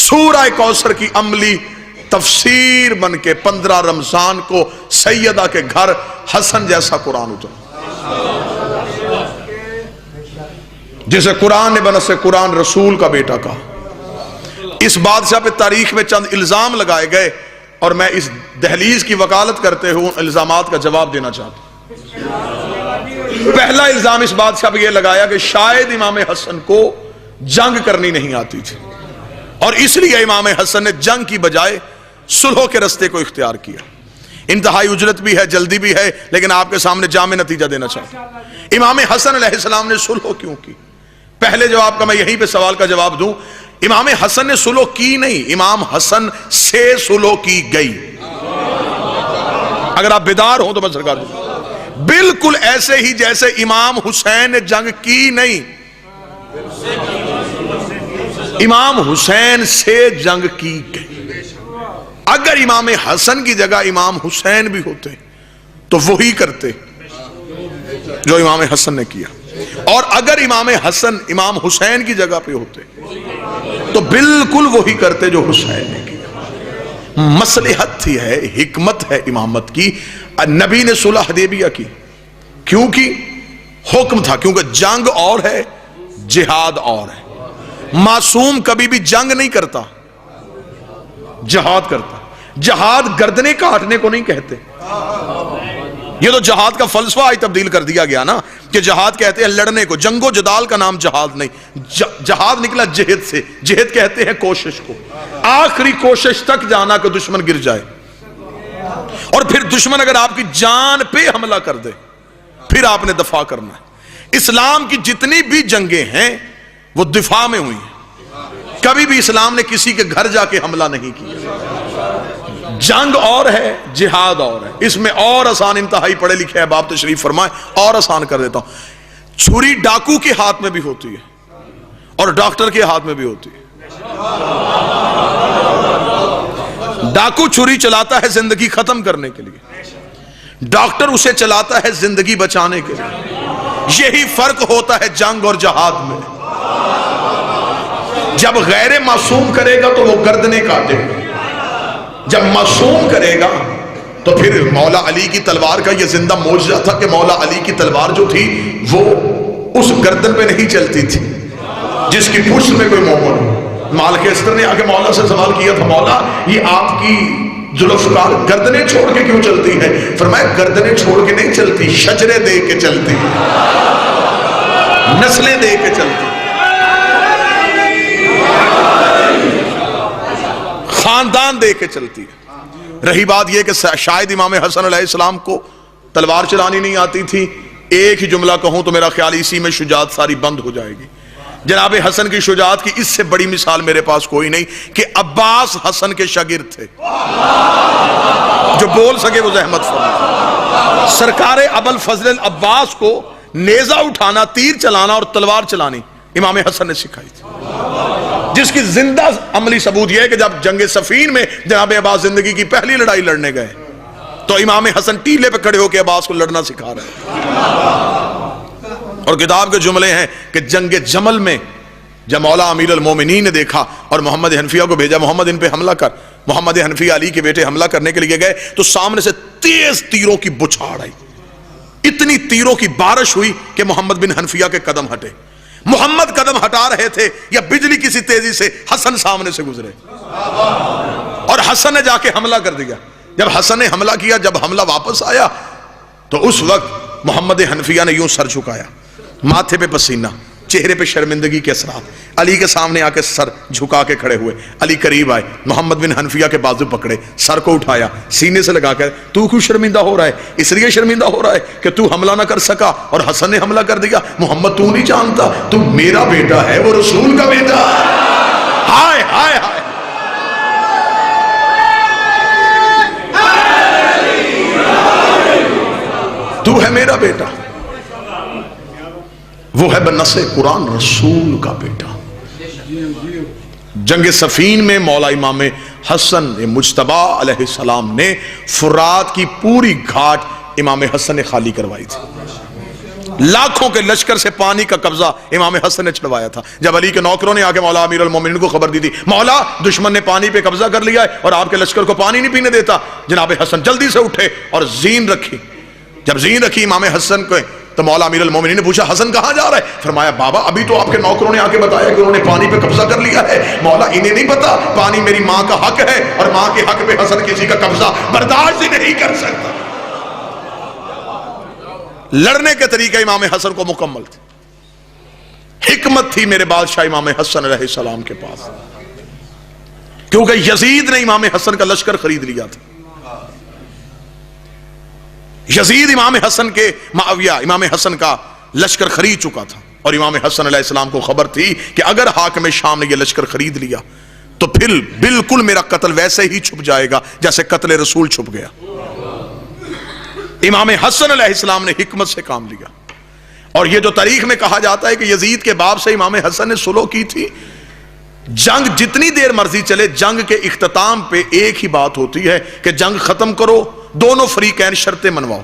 سورہ کوثر کی عملی تفسیر بن کے 15 رمضان کو سیدہ کے گھر حسن جیسا قرآن اترا، جسے قرآن نے بنص قرآن رسول کا بیٹا کہا۔ اس بادشاہ پہ تاریخ میں چند الزام لگائے گئے اور میں اس دہلیز کی وکالت کرتے ہوئے ان الزامات کا جواب دینا چاہتا ہوں۔ پہلا الزام اس بادشاہ پہ یہ لگایا کہ شاید امام حسن کو جنگ کرنی نہیں آتی تھی، اور اس لیے امام حسن نے جنگ کی بجائے صلح کے رستے کو اختیار کیا۔ انتہائی اجرت بھی ہے، جلدی بھی ہے، لیکن آپ کے سامنے جامع نتیجہ دینا چاہتا ہوں۔ امام حسن علیہ السلام نے صلح کیوں کی؟ پہلے جواب کا میں یہیں پہ سوال کا جواب دوں، امام حسن نے صلح کی نہیں، امام حسن سے صلح کی گئی۔ اگر آپ بیدار ہوں تو میں سرکار دوں، بالکل ایسے ہی جیسے امام حسین نے جنگ کی نہیں، امام حسین سے جنگ کی گئی۔ اگر امام حسن کی جگہ امام حسین بھی ہوتے تو وہی کرتے جو امام حسن نے کیا، اور اگر امام حسن امام حسین کی جگہ پہ ہوتے تو بالکل وہی کرتے جو حسین نے کیا۔ مصلحت تھی ہے، حکمت ہے امامت کی۔ نبی نے صلح حدیبیہ کی کیوں کی؟ حکم تھا، کیونکہ جنگ اور ہے، جہاد اور ہے۔ معصوم کبھی بھی جنگ نہیں کرتا، جہاد کرتا۔ جہاد گردنیں کاٹنے کو نہیں کہتے، یہ تو جہاد کا فلسفہ آج تبدیل کر دیا گیا نا، کہ جہاد کہتے ہیں لڑنے کو، جنگ و جدال کا نام جہاد نہیں۔ جہاد نکلا جہد سے، جہد کہتے ہیں کوشش کو، آخری کوشش تک جانا کہ دشمن گر جائے، اور پھر دشمن اگر آپ کی جان پہ حملہ کر دے پھر آپ نے دفاع کرنا ہے۔ اسلام کی جتنی بھی جنگیں ہیں وہ دفاع میں ہوئی ہیں، کبھی بھی اسلام نے کسی کے گھر جا کے حملہ نہیں کیا۔ جنگ اور ہے، جہاد اور ہے، اس میں اور آسان، انتہائی پڑھے لکھے ہیں باپ تشریف فرمائے، اور آسان کر دیتا ہوں۔ چھری ڈاکو کے ہاتھ میں بھی ہوتی ہے اور ڈاکٹر کے ہاتھ میں بھی ہوتی ہے۔ ڈاکو چھری چلاتا ہے زندگی ختم کرنے کے لیے، ڈاکٹر اسے چلاتا ہے زندگی بچانے کے لیے۔ یہی فرق ہوتا ہے جنگ اور جہاد میں۔ جب غیر معصوم کرے گا تو وہ گردنیں کاٹے گا، جب معصوم کرے گا تو پھر مولا علی کی تلوار کا یہ زندہ معجزہ تھا کہ مولا علی کی تلوار جو تھی وہ اس گردن پہ نہیں چلتی تھی جس کی پشت میں کوئی مومن۔ مالک اسطر نے آگے مولا سے سوال کیا تھا، مولا یہ آپ کی ذوالفقار گردنیں چھوڑ کے کیوں چلتی ہے؟ فرمایا گردنیں چھوڑ کے نہیں چلتی، شجرے دے کے چلتی، نسلیں دے کے چلتی، خاندان دے کے چلتی ہے۔ رہی بات یہ کہ شاید امام حسن علیہ السلام کو تلوار چلانی نہیں آتی تھی، ایک ہی جملہ کہوں تو میرا خیال اسی میں شجاعت ساری بند ہو جائے گی۔ جناب حسن کی شجاعت کی اس سے بڑی مثال میرے پاس کوئی نہیں کہ عباس حسن کے شاگرد تھے، جو بول سکے وہ زحمت فرمائے۔ سرکار ابوالفضل العباس کو نیزہ اٹھانا، تیر چلانا اور تلوار چلانی امام حسن نے سکھائی تھی، جس کی زندہ عملی ثبوت یہ ہے کہ جب جنگ صفین میں جناب عباس زندگی کی پہلی لڑائی لڑنے گئے تو امام حسن ٹیلے پہ کھڑے ہو کے عباس کو لڑنا سکھا رہے ہیں۔ اور کتاب کے جملے ہیں کہ جنگ جمل میں جب مولا امیر المومنین نے دیکھا اور محمد حنفیہ کو بھیجا محمد ان پہ حملہ کر، محمد حنفیہ علی کے بیٹے حملہ کرنے کے لیے گئے تو سامنے سے تیز تیروں کی بچھاڑ آئی، اتنی تیروں کی بارش ہوئی کہ محمد بن حنفیہ کے قدم ہٹے۔ محمد قدم ہٹا رہے تھے یا بجلی کسی تیزی سے حسن سامنے سے گزرے اور حسن نے جا کے حملہ کر دیا۔ جب حسن نے حملہ کیا، جب حملہ واپس آیا تو اس وقت محمد حنفیہ نے یوں سر جھکایا، ماتھے پہ پسینہ، چہرے پہ شرمندگی کے اثرات، علی کے سامنے آ کے سر جھکا کے کھڑے ہوئے۔ علی قریب آئے، محمد بن حنفیہ کے بازو پکڑے، سر کو اٹھایا، سینے سے لگا کر، تو کیوں شرمندہ ہو رہا ہے؟ اس لیے شرمندہ ہو رہا ہے کہ تو حملہ نہ کر سکا اور حسن نے حملہ کر دیا۔ محمد تو نہیں جانتا، تو میرا بیٹا ہے، وہ رسول کا بیٹا ہے۔ ہائے ہائے ہائے، تو ہے میرا بیٹا، وہ ہے بنص قرآن رسول کا بیٹا۔ جنگ صفین میں مولا امام حسن مجتبی علیہ السلام نے فرات کی پوری گھاٹ امام حسن نے خالی کروائی تھی۔ لاکھوں کے لشکر سے پانی کا قبضہ امام حسن نے چھڑوایا تھا. جب علی کے نوکروں نے آ کے مولا امیر المومنین کو خبر دی تھی مولا دشمن نے پانی پہ قبضہ کر لیا ہے اور آپ کے لشکر کو پانی نہیں پینے دیتا, جناب حسن جلدی سے اٹھے اور زین رکھی. جب زین رکھی امام حسن کو تو مولا امیر المومنین نے پوچھا حسن کہاں جا رہا ہے؟ فرمایا بابا ابھی تو آپ کے نوکروں نے آ کے بتایا کہ انہوں نے پانی پہ قبضہ کر لیا ہے. مولا انہیں نہیں پتا پانی میری ماں کا حق ہے اور ماں کے حق پہ حسن کسی کا قبضہ برداشت ہی نہیں کر سکتا. لڑنے کے طریقہ امام حسن کو مکمل تھے. حکمت تھی میرے بادشاہ امام حسن علیہ السلام کے پاس, کیونکہ یزید نے امام حسن کا لشکر خرید لیا تھا. یزید امام حسن کے معاویہ امام حسن کا لشکر خرید چکا تھا اور امام حسن علیہ السلام کو خبر تھی کہ اگر حاکم شام نے یہ لشکر خرید لیا تو پھر بالکل میرا قتل ویسے ہی چھپ جائے گا جیسے قتل رسول چھپ گیا. امام حسن علیہ السلام نے حکمت سے کام لیا. اور یہ جو تاریخ میں کہا جاتا ہے کہ یزید کے باپ سے امام حسن نے صلح کی تھی, جنگ جتنی دیر مرضی چلے جنگ کے اختتام پہ ایک ہی بات ہوتی ہے کہ جنگ ختم کرو, دونوں فریقین شرطیں منواؤ.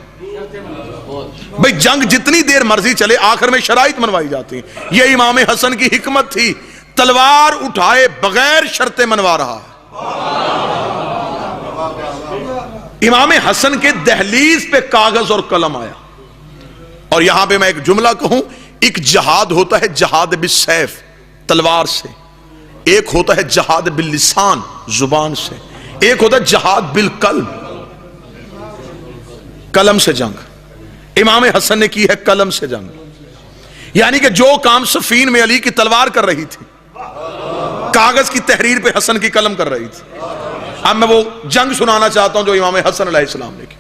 بھئی جنگ جتنی دیر مرضی چلے آخر میں شرائط منوائی جاتی ہیں. یہ امام حسن کی حکمت تھی, تلوار اٹھائے بغیر شرطیں منوا رہا ہے. امام حسن کے دہلیز پہ کاغذ اور قلم آیا. اور یہاں پہ میں ایک جملہ کہوں, ایک جہاد ہوتا ہے جہاد بالسیف تلوار سے, ایک ہوتا ہے جہاد باللسان زبان سے, ایک ہوتا ہے جہاد بالقلب قلم سے جنگ. امام حسن نے کی ہے قلم سے جنگ, یعنی کہ جو کام صفین میں علی کی تلوار کر رہی تھی کاغذ کی تحریر پہ حسن کی قلم کر رہی تھی. اب میں وہ جنگ سنانا چاہتا ہوں جو امام حسن علیہ السلام نے کی.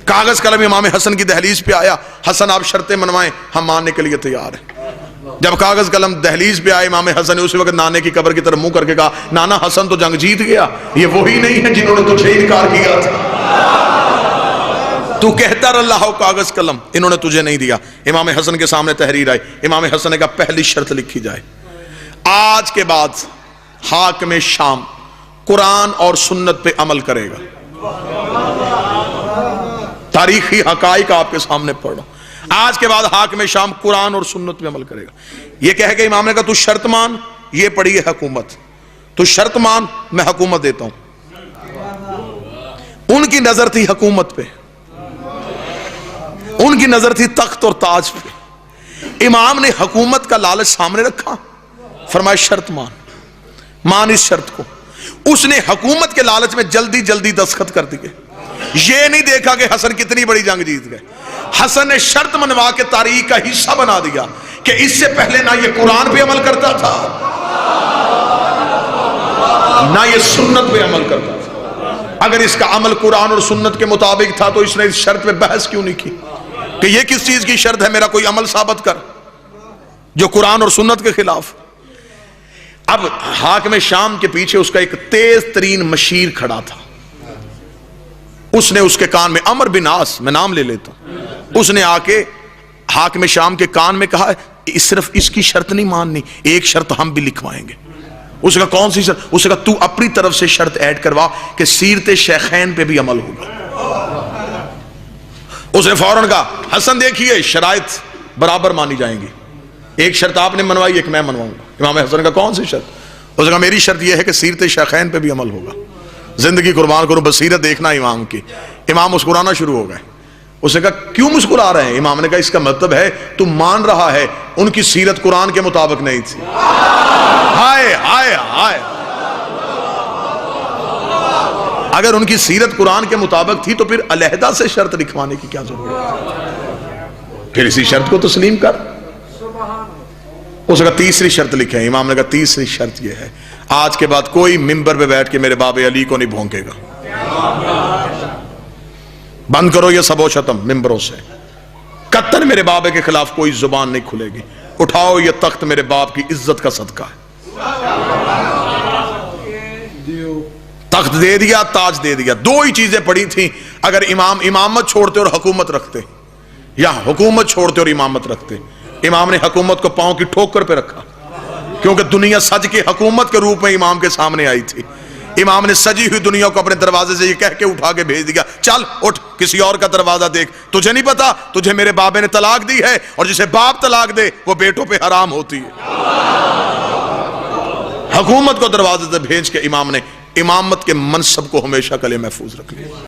کاغذ قلم امام حسن کی دہلیز پہ آیا, حسن آپ شرطیں منوائیں ہم ماننے کے لیے تیار ہیں. جب کاغذ قلم دہلیز پہ آئے امام حسن نے اسی وقت نانے کی قبر کی طرف منہ کر کے کہا نانا حسن تو جنگ جیت گیا, یہ وہی نہیں ہے جنہوں نے تجھے انکار کیا تھا. تو کہتا رہا ہو کاغذ قلم, انہوں نے تجھے نہیں دیا. امام حسن کے سامنے تحریر آئی. امام حسن نے کہا پہلی شرط لکھی جائے, آج کے بعد حاکم شام قرآن اور سنت پہ عمل کرے گا. تاریخی حقائق آپ کے سامنے پڑھ رہا ہوں. آج کے بعد حاکم شام قرآن اور سنت پہ عمل کرے گا. یہ کہہ کے امام نے کہا تو شرط مان, یہ پڑھی ہے حکومت, تو شرط مان میں حکومت دیتا ہوں. ان کی نظر تھی حکومت پہ, ان کی نظر تھی تخت اور تاج پہ. امام نے حکومت کا لالچ سامنے رکھا, فرمایا شرط مان, مان اس شرط کو. اس نے حکومت کے لالچ میں جلدی جلدی دستخط کر دیے. یہ نہیں دیکھا کہ حسن کتنی بڑی جنگ جیت گئے. حسن نے شرط منوا کے تاریخ کا حصہ بنا دیا کہ اس سے پہلے نہ یہ قرآن پہ عمل کرتا تھا نہ یہ سنت پہ عمل کرتا تھا. اگر اس کا عمل قرآن اور سنت کے مطابق تھا تو اس نے اس شرط پہ بحث کیوں نہیں کی کہ یہ کس چیز کی شرط ہے, میرا کوئی عمل ثابت کر جو قرآن اور سنت کے خلاف. اب حاکم شام کے پیچھے اس کا ایک تیز ترین مشیر کھڑا تھا. اس نے اس کے کان میں, عمر بن عاص میں نام لے لیتا ہوں, اس نے آ کے حاکم شام کے کان میں کہا صرف اس کی شرط نہیں ماننی, ایک شرط ہم بھی لکھوائیں گے. اس کا کون سی شرط؟ اس کا تو اپنی طرف سے شرط ایڈ کروا کہ سیرت شیخین پہ بھی عمل ہوگا. اس نے فوراً کہا حسن دیکھیے شرائط برابر مانی جائیں گی, ایک شرط آپ نے منوائی ایک میں منواؤں گا. امام حسن کا کون سی شرط؟ اس نے کہا میری شرط یہ ہے کہ سیرت شیخین پہ بھی عمل ہوگا. زندگی قربان کروں بصیرت دیکھنا امام کی. امام مسکرانا شروع ہو گئے. اس نے کہا کیوں مسکرا رہے ہیں؟ امام نے کہا اس کا مطلب ہے تم مان رہا ہے ان کی سیرت قرآن کے مطابق نہیں تھی. ہائے ہائے ہائے, اگر ان کی سیرت قرآن کے مطابق تھی تو پھر علیحدہ سے شرط لکھوانے کی کیا ضرورت ہے؟ پھر اسی شرط کو تسلیم کر. اس کا تیسری شرط لکھے. امام نے کہا تیسری شرط یہ ہے آج کے بعد کوئی ممبر پہ بیٹھ کے میرے باب علی کو نہیں بھونکے گا. بند کرو یہ سب و شتم ممبروں سے. قطن میرے بابے کے خلاف کوئی زبان نہیں کھلے گی. اٹھاؤ یہ تخت میرے باپ کی عزت کا صدقہ ہے. تخت دے دیا, تاج دے دیا. دو ہی چیزیں پڑی تھیں. اگر امام امامت چھوڑتے اور حکومت رکھتے, یا حکومت چھوڑتے اور امامت رکھتے. امام نے حکومت کو پاؤں کی ٹھوکر پہ رکھا کیونکہ دنیا سج کے حکومت کے روپ میں امام کے سامنے آئی تھی. امام نے سجی ہوئی دنیا کو اپنے دروازے سے یہ کہہ کے اٹھا کے بھیج دیا، چل اٹھ کسی اور کا دروازہ دیکھ، تجھے نہیں پتا تجھے میرے بابے نے طلاق دی ہے، اور جسے باپ طلاق دے وہ بیٹوں پہ حرام ہوتی ہے۔ حکومت کو دروازے سے بھیج کے امام نے امامت کے منصب کو ہمیشہ کے لیے محفوظ رکھ لیا۔